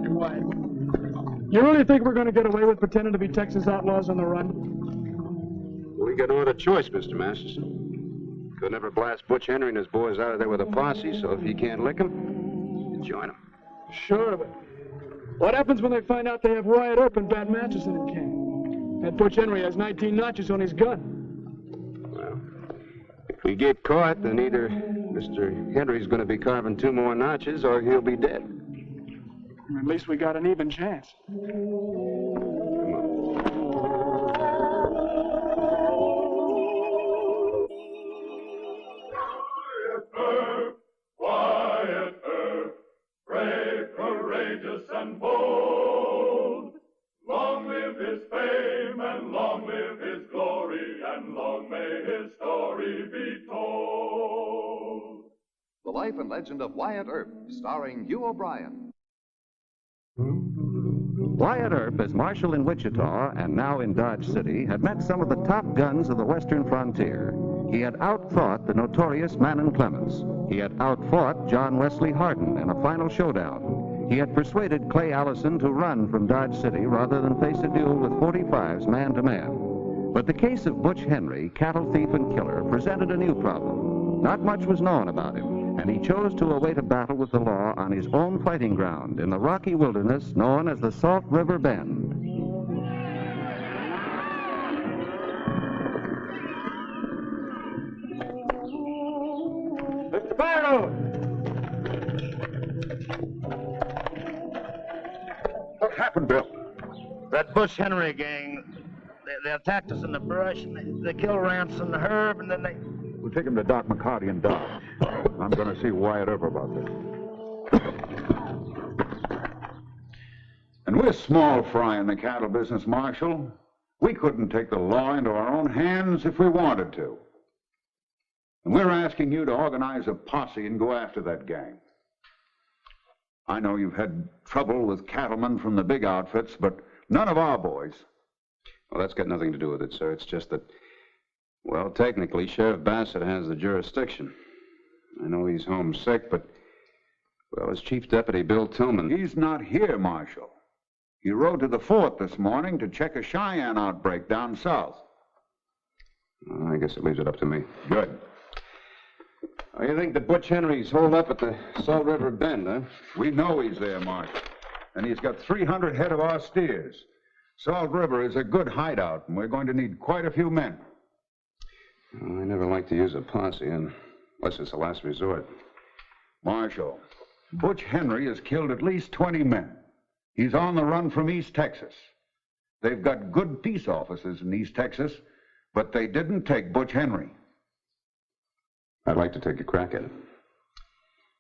Wyatt, you really think we're going to get away with pretending to be Texas outlaws on the run? We got no other choice, Mr. Masterson. Could never blast Butch Henry and his boys out of there with a posse, so if he can't lick them, you join them. Sure, but what happens when they find out they have Wyatt Earp and Bat Masterson in camp? That Butch Henry has 19 notches on his gun. Well, if we get caught, then either Mr. Henry's going to be carving 2 more notches or he'll be dead. At least we got an even chance. Wyatt Earp, brave, courageous, and bold. Long live his fame, and long live his glory, and long may his story be told. The Life and Legend of Wyatt Earp, starring Hugh O'Brien. Wyatt Earp, as marshal in Wichita and now in Dodge City, had met some of the top guns of the western frontier. He had outfought the notorious Manon Clements. He had outfought John Wesley Hardin in a final showdown. He had persuaded Clay Allison to run from Dodge City rather than face a duel with 45s man-to-man. But the case of Butch Henry, cattle thief and killer, presented a new problem. Not much was known about him, and he chose to await a battle with the law on his own fighting ground in the rocky wilderness known as the Salt River Bend. Mr. Barrow! What happened, Bill? That Butch Henry gang, they attacked us in the brush, and they killed Rance and Herb, and then they... We'll take him to Doc McCarty in Dodge. I'm going to see Wyatt Earp about this. And we're small fry in the cattle business, Marshal. We couldn't take the law into our own hands if we wanted to. And we're asking you to organize a posse and go after that gang. I know you've had trouble with cattlemen from the big outfits, but none of our boys. Well, that's got nothing to do with it, sir. It's just that, well, technically, Sheriff Bassett has the jurisdiction. I know he's homesick, but, well, his chief deputy, Bill Tillman... He's not here, Marshal. He rode to the fort this morning to check a Cheyenne outbreak down south. I guess it leaves it up to me. Good. Oh, you think that Butch Henry's holed up at the Salt River Bend, huh? We know he's there, Marshal. And he's got 300 head of our steers. Salt River is a good hideout, and we're going to need quite a few men. Well, I never like to use a posse, unless it's a last resort. Marshal, Butch Henry has killed at least 20 men. He's on the run from East Texas. They've got good peace officers in East Texas, but they didn't take Butch Henry. I'd like to take a crack at it.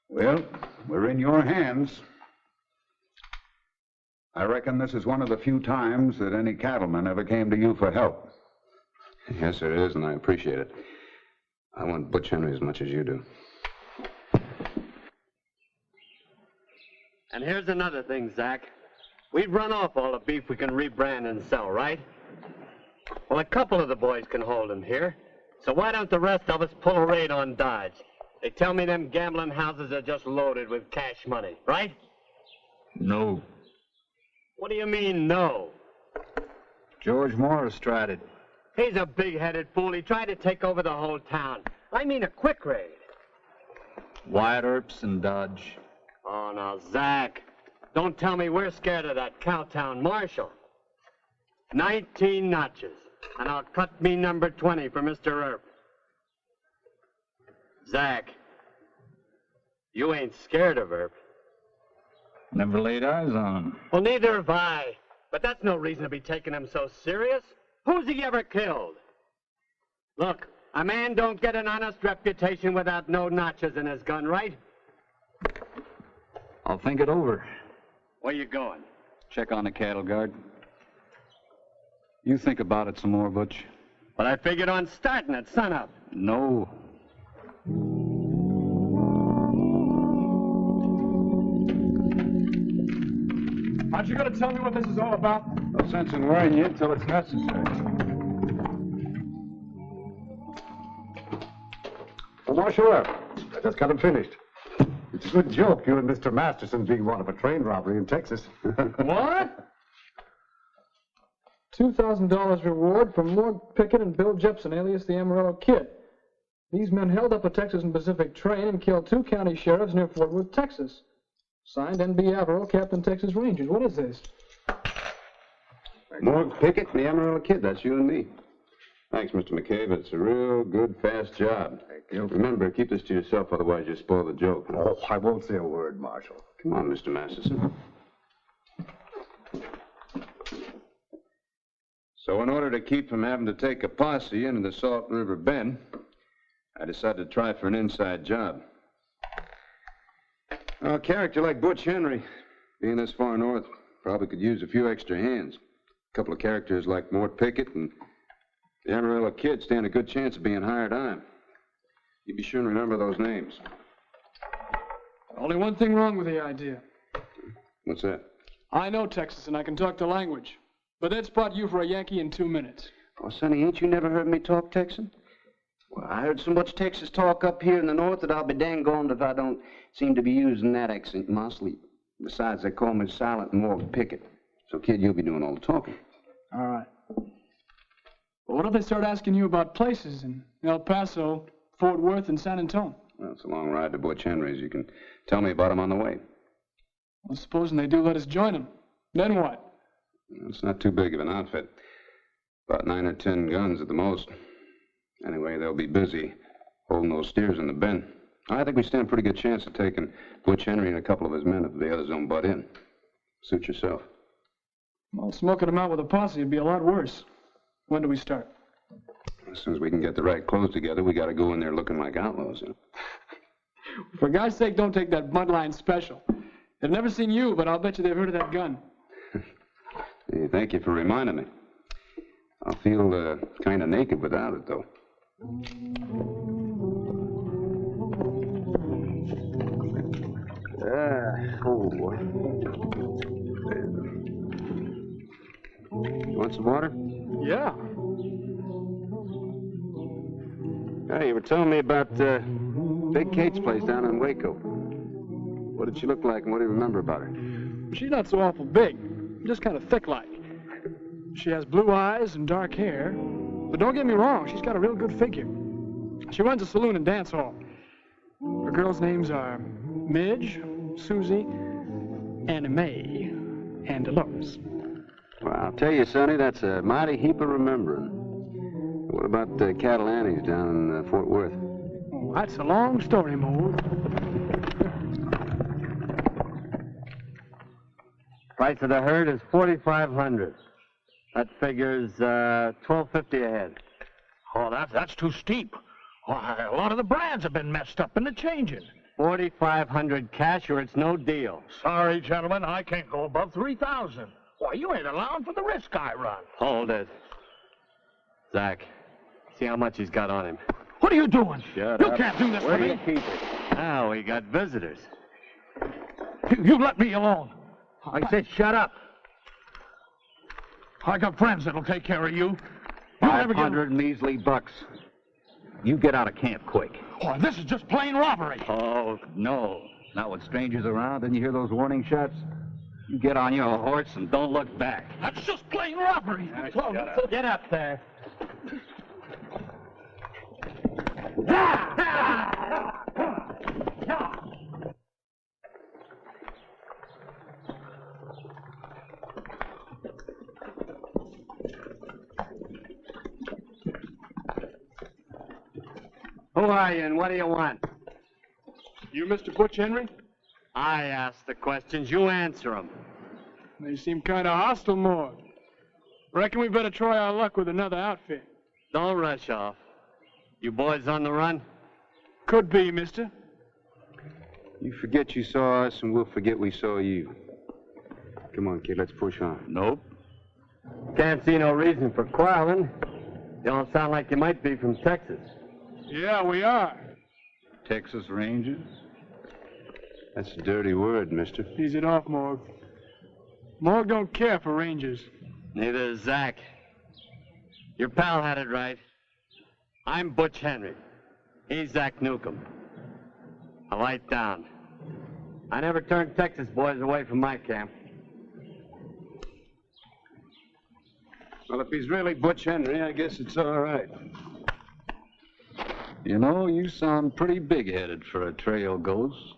Well, we're in your hands. I reckon this is one of the few times that any cattleman ever came to you for help. Yes, it is, and I appreciate it. I want Butch Henry as much as you do. And here's another thing, Zach. We've run off all the beef we can rebrand and sell, right? Well, a couple of the boys can hold him here. So why don't the rest of us pull a raid on Dodge? They tell me them gambling houses are just loaded with cash money, right? No. What do you mean, no? George Morris tried it. He's a big-headed fool. He tried to take over the whole town. I mean a quick raid. Wyatt Earp's in Dodge. Oh, now, Zach, don't tell me we're scared of that Cowtown marshal. 19 notches, and I'll cut me number 20 for Mr. Earp. Zach, you ain't scared of Earp. Never laid eyes on him. Well, neither have I. But that's no reason to be taking him so serious. Who's he ever killed? Look, a man don't get an honest reputation without no notches in his gun, right? I'll think it over. Where you going? Check on the cattle guard. You think about it some more, Butch. But I figured on starting at sunup. No. Aren't you going to tell me what this is all about? No sense in worrying you until it's necessary. Well, Marshal Earp, I just got him finished. It's a good joke, you and Mr. Masterson being one of a train robbery in Texas. What? $2,000 reward for Morg Pickett and Bill Jepson, alias the Amarillo Kid. These men held up a Texas and Pacific train and killed 2 county sheriffs near Fort Worth, Texas. Signed, N.B. Averill, Captain Texas Rangers. What is this? Morg Pickett and the Amarillo Kid. That's you and me. Thanks, Mr. McCabe. It's a real good, fast job. Thank you. Remember, keep this to yourself, otherwise you'll spoil the joke. Oh, I won't say a word, Marshal. Come on, Mr. Masterson. So in order to keep from having to take a posse into the Salt River Bend, I decided to try for an inside job. A character like Butch Henry, being this far north, probably could use a few extra hands. A couple of characters like Mort Pickett and the Amarillo Kid stand a good chance of being hired on. You be sure and remember those names. Only one thing wrong with the idea. What's that? I know Texas and I can talk the language. But they'd spot you for a Yankee in 2 minutes. Oh, Sonny, ain't you never heard me talk Texan? Well, I heard so much Texas talk up here in the north that I'll be dang-goned if I don't seem to be using that accent in my sleep. Besides, they call me Silent Morg Pickett. So, kid, you'll be doing all the talking. All right. Well, what if they start asking you about places in El Paso, Fort Worth, and San Antonio? Well, it's a long ride to Butch Henry's. You can tell me about them on the way. Well, supposing they do let us join them. Then what? It's not too big of an outfit. About 9 or 10 guns at the most. Anyway, they'll be busy holding those steers in the bend. I think we stand a pretty good chance of taking Butch Henry and a couple of his men if the others don't butt in. Suit yourself. Well, smoking them out with a posse would be a lot worse. When do we start? As soon as we can get the right clothes together, we got to go in there looking like outlaws, you know. For God's sake, don't take that Mudline special. They've never seen you, but I'll bet you they've heard of that gun. Hey, thank you for reminding me. I'll feel kind of naked without it, though. You want some water? Yeah. Hey, you were telling me about Big Kate's place down in Waco. What did she look like, and what do you remember about her? She's not so awful big. Just kind of thick-like. She has blue eyes and dark hair. But don't get me wrong, she's got a real good figure. She runs a saloon and dance hall. Her girls' names are Midge, Susie, Anna Mae, and Dolores. Well, I'll tell you, Sonny, that's a mighty heap of remembering. What about the cattle Annies down in Fort Worth? Oh, that's a long story, Mo. Price of the herd is $4,500. That figures $12.50 a head. Oh, that's too steep. Why, a lot of the brands have been messed up in the changing. $4,500 cash or it's no deal. Sorry, gentlemen, I can't go above $3,000. Why, you ain't allowing for the risk I run. Hold it. Zach, see how much he's got on him. What are you doing? Shut you up. can't do this Where to do me. you keep it? Now we got visitors. You let me alone. I said shut up. I got friends that'll take care of you. You'll never get... 500 measly bucks. You get out of camp quick. Oh, this is just plain robbery. Oh, no. Not with strangers around, and you hear those warning shots? You get on your horse and don't look back. That's just plain robbery. Get up there. Who are you and what do you want? You Mr. Butch Henry? I ask the questions, you answer them. They seem kind of hostile, Morg. Reckon we better try our luck with another outfit. Don't rush off. You boys on the run? Could be, mister. You forget you saw us, and we'll forget we saw you. Come on, kid, let's push on. Nope. Can't see no reason for quarreling. You don't sound like you might be from Texas. Yeah, we are. Texas Rangers? That's a dirty word, mister. Ease it off, Morg. Morg don't care for Rangers. Neither does Zach. Your pal had it right. I'm Butch Henry. He's Zach Newcomb. Now light down. I never turned Texas boys away from my camp. Well, if he's really Butch Henry, I guess it's all right. You know, you sound pretty big-headed for a trail ghost.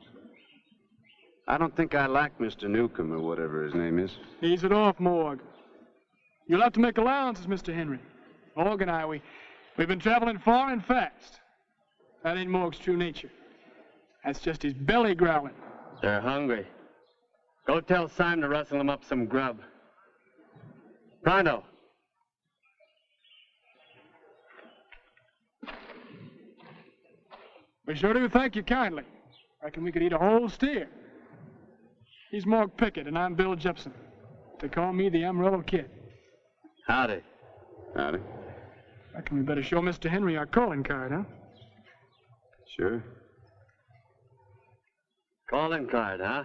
I don't think I like Mr. Newcomb or whatever his name is. Ease it off, Morg. You'll have to make allowances, Mr. Henry. Morg and I, we've been traveling far and fast. That ain't Morg's true nature. That's just his belly growling. They're hungry. Go tell Simon to rustle them up some grub. Pronto. We sure do thank you kindly. Reckon we could eat a whole steer. He's Morg Pickett, and I'm Bill Jepson. They call me the Amarillo Kid. Howdy. Howdy. Reckon we better show Mr. Henry our calling card, huh? Sure. Calling card, huh?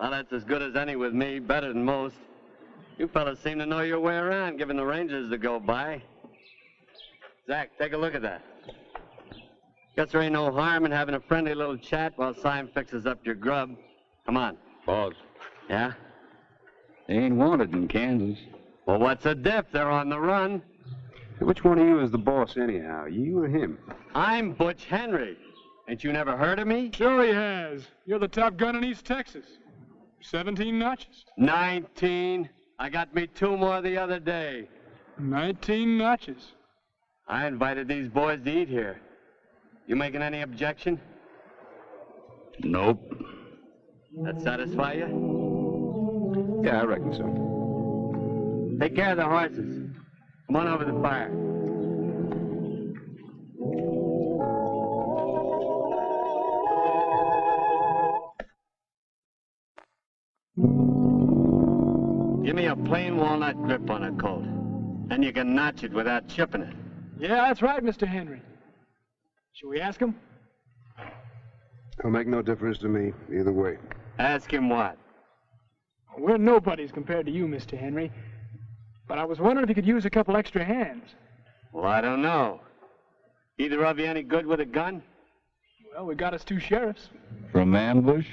Well, that's as good as any with me, better than most. You fellas seem to know your way around, giving the Rangers the go by. Zach, take a look at that. Guess there ain't no harm in having a friendly little chat while Simon fixes up your grub. Come on. Boss, Yeah? they ain't wanted in Kansas. Well, what's the diff? They're on the run. Which one of you is the boss, anyhow? You or him? I'm Butch Henry. Ain't you never heard of me? Sure he has. You're the top gun in East Texas. 17 notches. 19. I got me 2 more the other day. 19 notches. I invited these boys to eat here. You making any objection? Nope. That satisfy you? Yeah, I reckon so. Take care of the horses. Come on over to the fire. Give me a plain walnut grip on a colt. Then you can notch it without chipping it. Yeah, that's right, Mr. Henry. Shall we ask him? It'll make no difference to me, either way. Ask him what? We're nobodies compared to you, Mr. Henry. But I was wondering if you could use a couple extra hands. Well, I don't know. Either of you any good with a gun? Well, we got us 2 sheriffs. From ambush?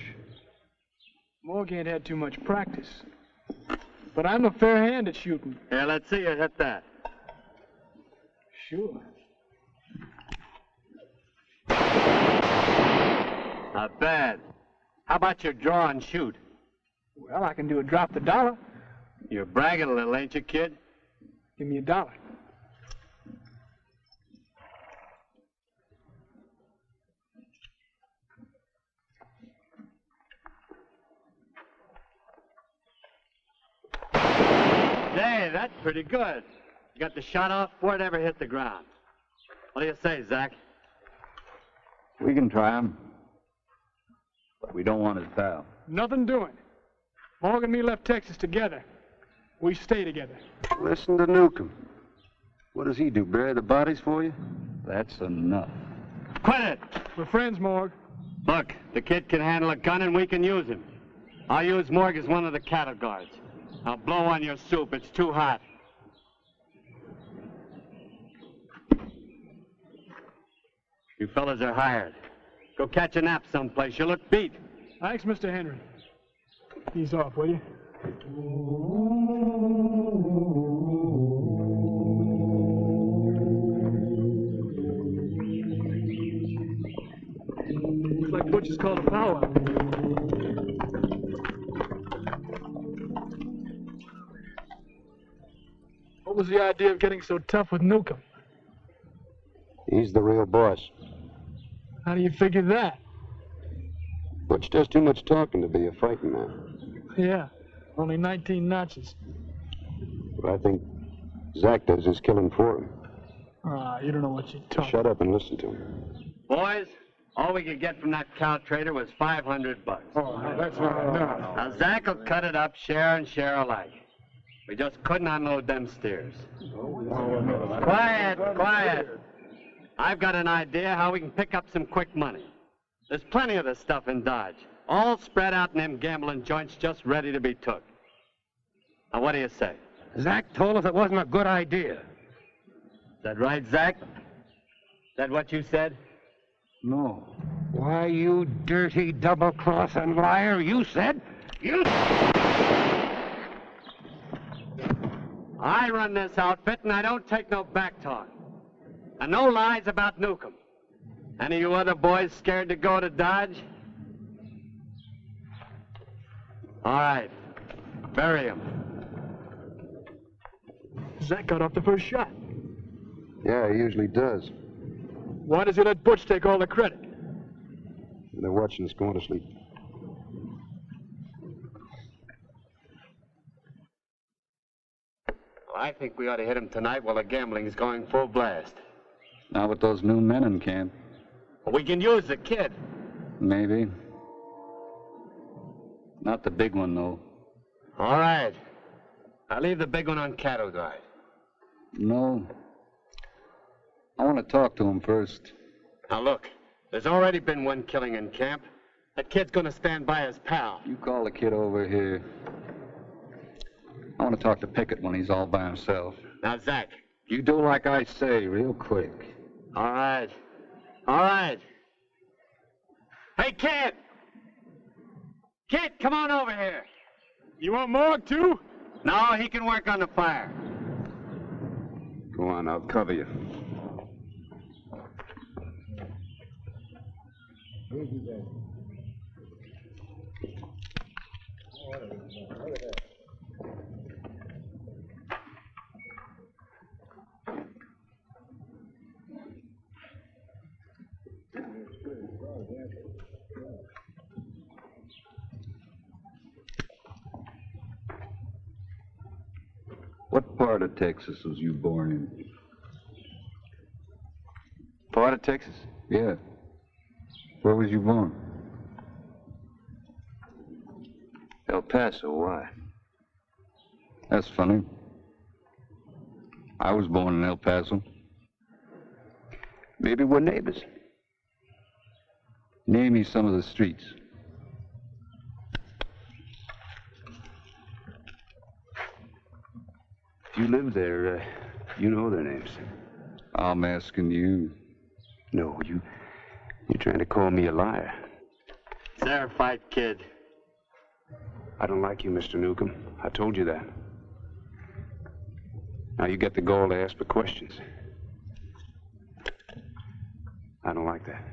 Morg ain't had too much practice. But I'm a fair hand at shooting. Here, let's see you hit that. Sure. Not bad. How about your draw and shoot? Well, I can do a drop the dollar. You're bragging a little, ain't you, kid? Give me $1. Hey, that's pretty good. You got the shot off before it ever hit the ground. What do you say, Zach? We can try him. But we don't want his pal. Nothing doing. Morg and me left Texas together. We stay together. Listen to Newcomb. What does he do, bury the bodies for you? That's enough. Quit it! We're friends, Morg. Look, the kid can handle a gun and we can use him. I'll use Morg as one of the cattle guards. I'll blow on your soup. It's too hot. You fellas are hired. Go catch a nap someplace. You look beat. Thanks, Mr. Henry. Ease off, will you? Looks like Butch has called a powwow. What was the idea of getting so tough with Newcomb? He's the real boss. How do you figure that? Butch does too much talking to be a fighting man. Yeah, only 19 notches. But I think Zach does his killing for him. Ah, you don't know what you're talking. Shut up and listen to him. Boys, all we could get from that cow trader was $500. Oh, no, that's not enough. Now, Zach will cut it up share and share alike. We just couldn't unload them steers. Quiet, quiet. I've got an idea how we can pick up some quick money. There's plenty of this stuff in Dodge, all spread out in them gambling joints just ready to be took. Now, what do you say? Zach told us it wasn't a good idea. Is that right, Zach? Is that what you said? No. Why, you dirty double-crossing liar, you said... I run this outfit, and I don't take no back talk. And no lies about Newcomb. Any of you other boys scared to go to Dodge? All right. Bury him. Zach got off the first shot. Yeah, he usually does. Why does he let Butch take all the credit? They're watching us going to sleep. Well, I think we ought to hit him tonight while the gambling's going full blast. Not with those new men in camp. Well, we can use the kid. Maybe. Not the big one, though. All right. I'll leave the big one on cattle guard. No. I want to talk to him first. Now, look. There's already been one killing in camp. That kid's gonna stand by his pal. You call the kid over here. I want to talk to Pickett when he's all by himself. Now, Zach. You do like I say, real quick. All right. All right. Hey, kid! Kid, come on over here. You want Morg, too? No, he can work on the fire. Go on, I'll cover you. What part of Texas was you born in? Part of Texas? Yeah. Where was you born? El Paso, why? That's funny. I was born in El Paso. Maybe we're neighbors. Name me some of the streets. If you live there, you know their names. I'm asking you. No, you're trying to call me a liar. Fair fight, kid. I don't like you, Mr. Newcomb. I told you that. Now you get the gall to ask for questions. I don't like that.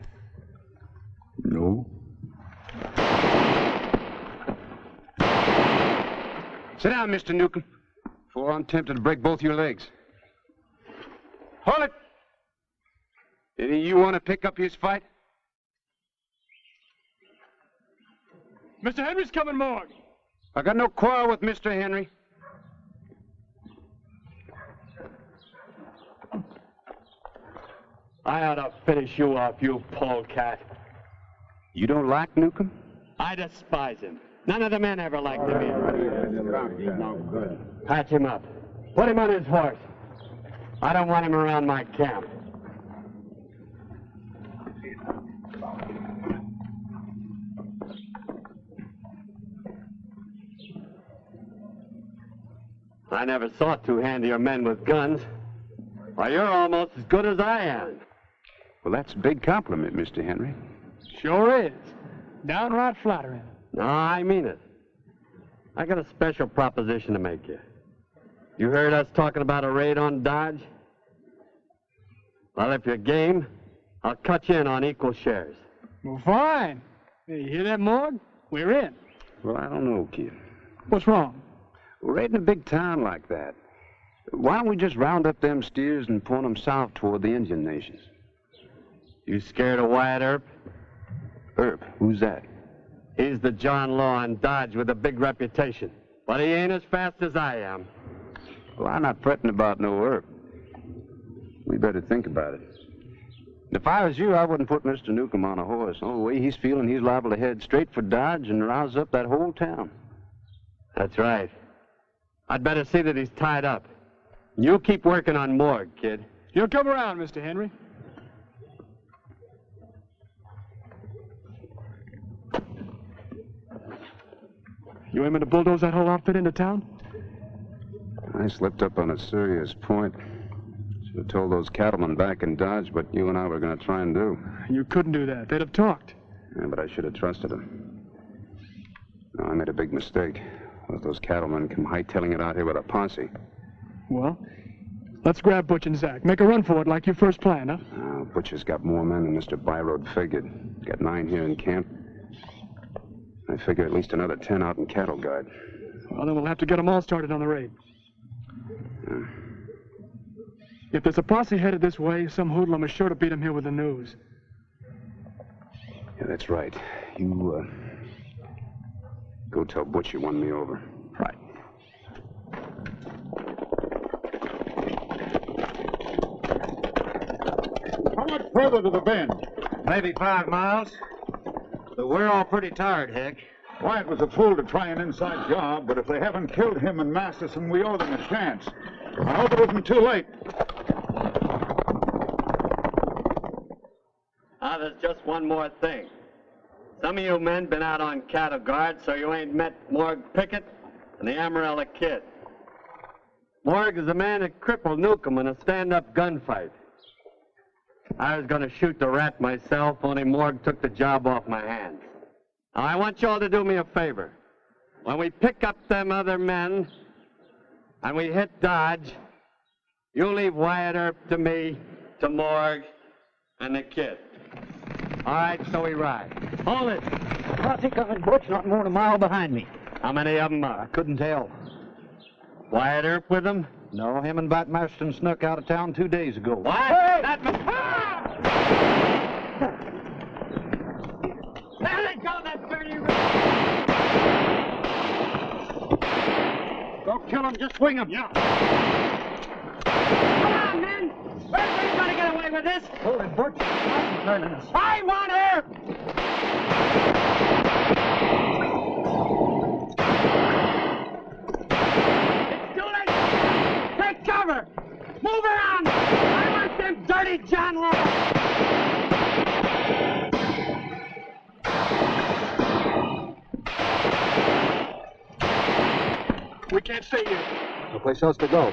No. Sit down, Mr. Newcomb, before I'm tempted to break both your legs. Hold it! Any of you want to pick up his fight? Mr. Henry's coming, Morg. I got no quarrel with Mr. Henry. I ought to finish you off, you polecat. You don't like Newcomb? I despise him. None of the men ever liked him either. Patch him up. Put him on his horse. I don't want him around my camp. I never saw two handier men with guns. Why, you're almost as good as I am. Well, that's a big compliment, Mr. Henry. Sure is. Downright flattering. No, I mean it. I got a special proposition to make you. You heard us talking about a raid on Dodge? Well, if you're game, I'll cut you in on equal shares. Well, fine. Hey, you hear that, Morg? We're in. Well, I don't know, kid. What's wrong? We're raiding a big town like that. Why don't we just round up them steers and point them south toward the Indian nations? You scared of Wyatt Earp? Earp? Who's that? He's the John Law in Dodge with a big reputation. But he ain't as fast as I am. Well, I'm not fretting about no Earp. We better think about it. If I was you, I wouldn't put Mr. Newcomb on a horse. Oh, the way he's feeling, he's liable to head straight for Dodge and rouse up that whole town. That's right. I'd better see that he's tied up. You keep working on Morg, kid. You'll come around, Mr. Henry. You aiming to bulldoze that whole outfit into town? I slipped up on a serious point. Should have told those cattlemen back in Dodge what you and I were going to try and do. You couldn't do that. They'd have talked. Yeah, but I should have trusted them. No, I made a big mistake. Let those cattlemen come hightailing it out here with a posse. Well, let's grab Butch and Zach. Make a run for it like you first planned, huh? Butch has got more men than Mr. Byroad figured. Got 9 here in camp. I figure at least another 10 out in cattle guard. Well, then we'll have to get them all started on the raid. If there's a posse headed this way, some hoodlum is sure to beat them here with the news. Yeah, that's right. You, go tell Butch you won me over. Right. How much further to the bend? Maybe 5 miles. But we're all pretty tired, Hick. Wyatt was a fool to try an inside job, but if they haven't killed him and Masterson, we owe them a chance. I hope it isn't too late. There's just one more thing. Some of you men been out on cattle guard, so you ain't met Morg Pickett and the Amarella Kid. Morg is the man that crippled Newcomb in a stand-up gunfight. I was going to shoot the rat myself, only Morg took the job off my hands. Now, I want you all to do me a favor. When we pick up them other men and we hit Dodge, you leave Wyatt Earp to me, to Morg, and the Kid. All right, so we ride. Hold it. I think I'm in Butch, not more than a mile behind me. How many of them are? Couldn't tell. Wyatt Earp with them? No, him and Bat Marston snuck out of town 2 days ago. What? Hey! There they go, that dirty Don't kill him, just swing him. Yeah. Come on, men! Where's going to get away with this? Hold it, Butch. I'm turning us. I want Earp! It's too late! Take cover! Move around! I want them dirty John Law! We can't stay here. No place else to go.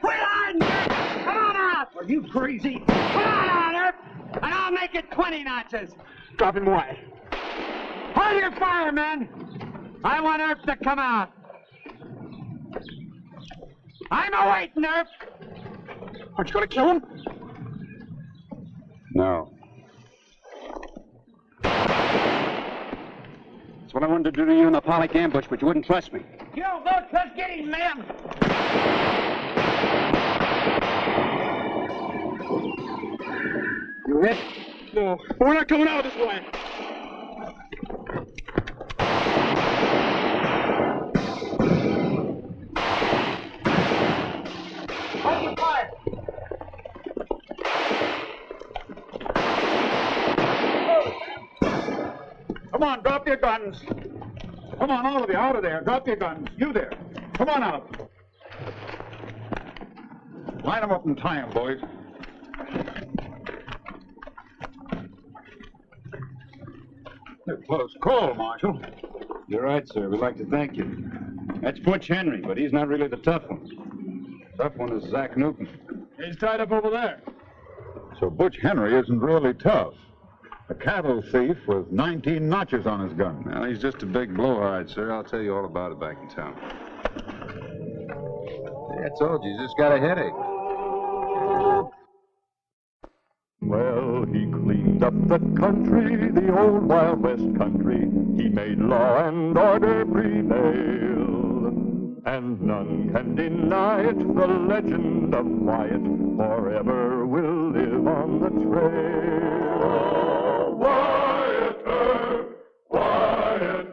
Quit hiding, Earp! Come on out! Are you crazy? Come on out, Earp! And I'll make it 20 notches! Drop him away. Hold your fire, men! I want Earp to come out. I'm awaiting, Earp! Aren't you going to kill him? No. That's what I wanted to do to you in the Pollock ambush, but you wouldn't trust me. You Butch, let's get him, man. You hit? No. We're not coming out this way. Open fire. Come on, drop your guns. Come on, all of you, out of there. Drop your guns. You there. Come on out. Line them up and tie them, boys. They're close call, Marshal. You're right, sir. We'd like to thank you. That's Butch Henry, but he's not really the tough one. Tough one is Zach Newton. He's tied up over there. So Butch Henry isn't really tough. A cattle thief with 19 notches on his gun. Well, he's just a big blowhard, sir. I'll tell you all about it back in town. I told you, he's just got a headache. Well, he cleaned up the country, the old Wild West country. He made law and order prevail. And none can deny it, the legend of Wyatt forever will live on the trail. Oh, Wyatt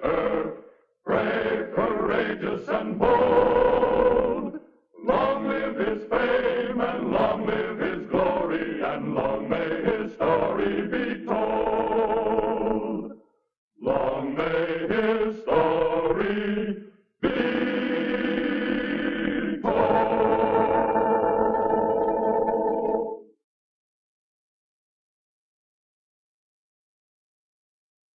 Earp, brave, courageous, and bold. Long live his fame, and long live his glory, and long may his story be told. Long may his